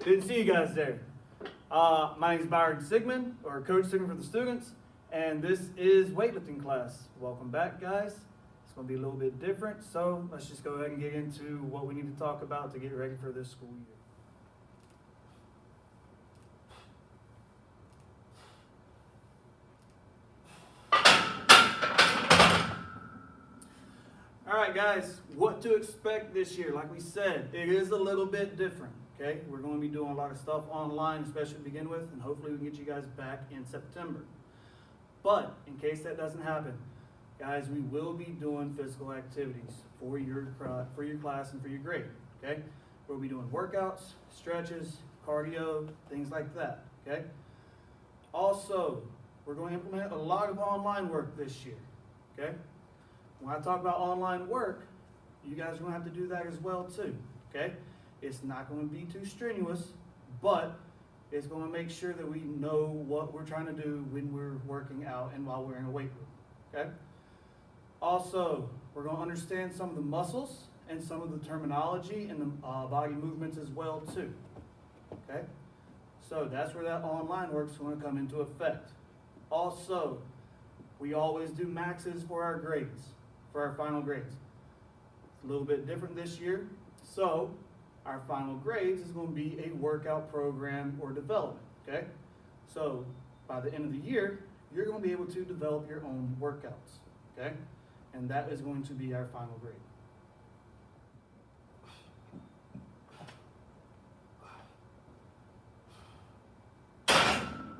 Didn't see you guys there. My name is Byron Sigmon, or Coach Sigmon for the students, and this is weightlifting class. Welcome back, guys. It's going to be a little bit different, so let's just go ahead and get into what we need to talk about to get ready for this school year. All right, guys, what to expect this year? Like we said, it is a little bit different, okay? We're going to be doing a lot of stuff online, especially to begin with, and hopefully we can get you guys back in September. But in case that doesn't happen, guys, we will be doing physical activities for your class and for your grade, okay? We'll be doing workouts, stretches, cardio, things like that, okay? Also, we're going to implement a lot of online work this year, okay? When I talk about online work, you guys are going to have to do that as well too, okay? It's not going to be too strenuous, but it's going to make sure that we know what we're trying to do when we're working out and while we're in a weight room, okay? Also, we're going to understand some of the muscles and some of the terminology and the body movements as well too, okay? So that's where that online work is going to come into effect. Also, we always do maxes for our grades, for our final grades. It's a little bit different this year, so our final grades is going to be a workout program or development, okay? So by the end of the year, you're going to be able to develop your own workouts, okay? And that is going to be our final grade.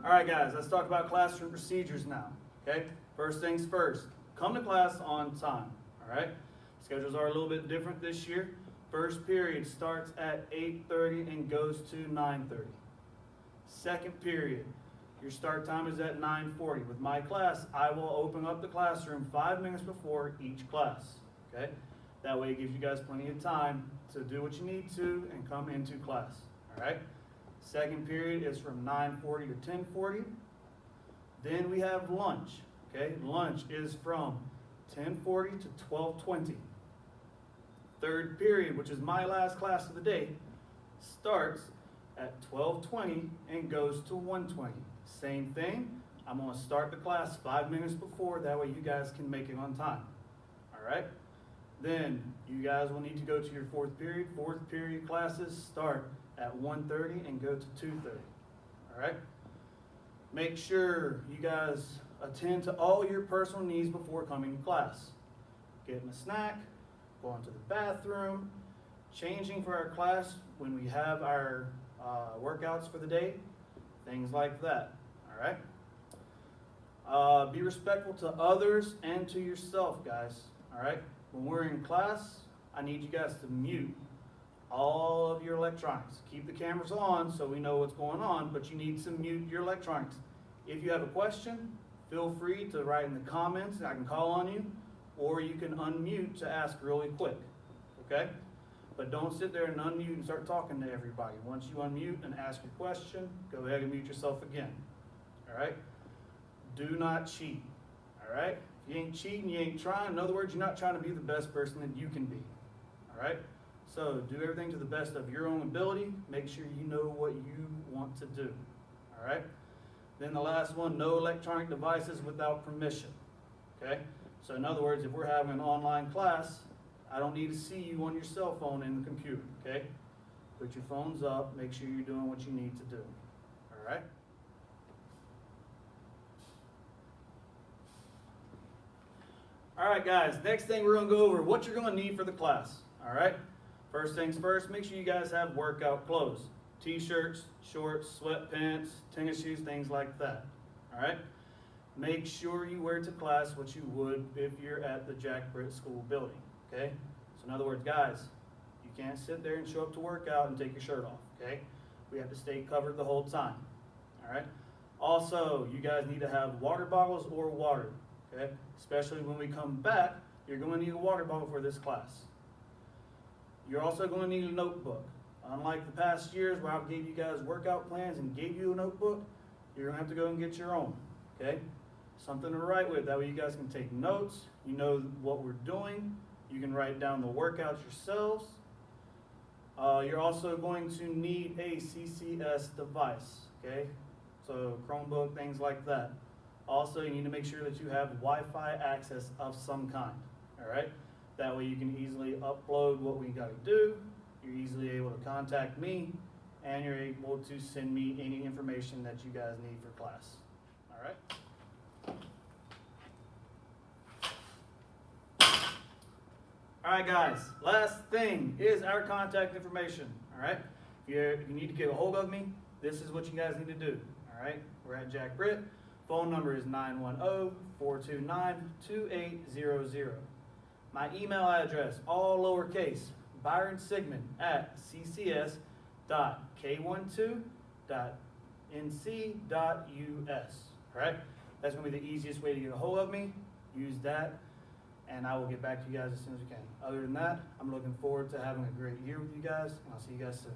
All right, guys, let's talk about classroom procedures now, okay? First things first, come to class on time, all right? Schedules are a little bit different this year. First period starts at 8:30 and goes to 9:30. Second period, your start time is at 9:40. With my class, I will open up the classroom 5 minutes before each class, okay? That way it gives you guys plenty of time to do what you need to and come into class, all right? Second period is from 9:40 to 10:40. Then we have lunch, okay? Lunch is from 10:40 to 12:20. Third period, which is my last class of the day, starts at 12:20 and goes to 1:20. Same thing, I'm going to start the class 5 minutes before, that way you guys can make it on time, all right? Then you guys will need to go to your fourth period. Fourth period classes start at 1:30 and go to 2:30, all right? Make sure you guys attend to all your personal needs before coming to class. Getting a snack, going to the bathroom, changing for our class when we have our workouts for the day, things like that, all right? Be respectful to others and to yourself, guys, all right? When we're in class, I need you guys to mute all of your electronics. Keep the cameras on so we know what's going on, but you need to mute your electronics. If you have a question, feel free to write in the comments and I can call on you, or you can unmute to ask really quick, okay? But don't sit there and unmute and start talking to everybody. Once you unmute and ask your question, go ahead and mute yourself again, all right? Do not cheat, all right? If you ain't cheating, you ain't trying. In other words, you're not trying to be the best person that you can be, all right? So do everything to the best of your own ability. Make sure you know what you want to do, all right? Then the last one, no electronic devices without permission, okay? So in other words, if we're having an online class, I don't need to see you on your cell phone in the computer, okay? Put your phones up, make sure you're doing what you need to do, all right? All right, guys, next thing we're gonna go over what you're gonna need for the class, all right? First things first, make sure you guys have workout clothes. T-shirts, shorts, sweatpants, tennis shoes, things like that, all right? Make sure you wear to class what you would if you're at the Jack Britt School building, okay? So in other words, guys, you can't sit there and show up to work out and take your shirt off, okay? We have to stay covered the whole time, all right? Also, you guys need to have water bottles or water, okay? Especially when we come back, you're going to need a water bottle for this class. You're also going to need a notebook. Unlike the past years where I gave you guys workout plans and gave you a notebook, you're going to have to go and get your own, okay? Something to write with. That way you guys can take notes. You know what we're doing. You can write down the workouts yourselves. You're also going to need a CCS device, okay? So Chromebook, things like that. Also, you need to make sure that you have Wi-Fi access of some kind, all right? That way you can easily upload what we gotta do, you're easily able to contact me, and you're able to send me any information that you guys need for class, all right? All right, guys, last thing is our contact information, all right? If you need to get a hold of me, this is what you guys need to do, all right? We're at Jack Britt. Phone number is 910-429-2800. My email address, all lowercase, Byron Sigmon at ccs.k12.nc.us, all right? That's gonna be the easiest way to get a hold of me. Use that, and I will get back to you guys as soon as we can. Other than that, I'm looking forward to having a great year with you guys, and I'll see you guys soon.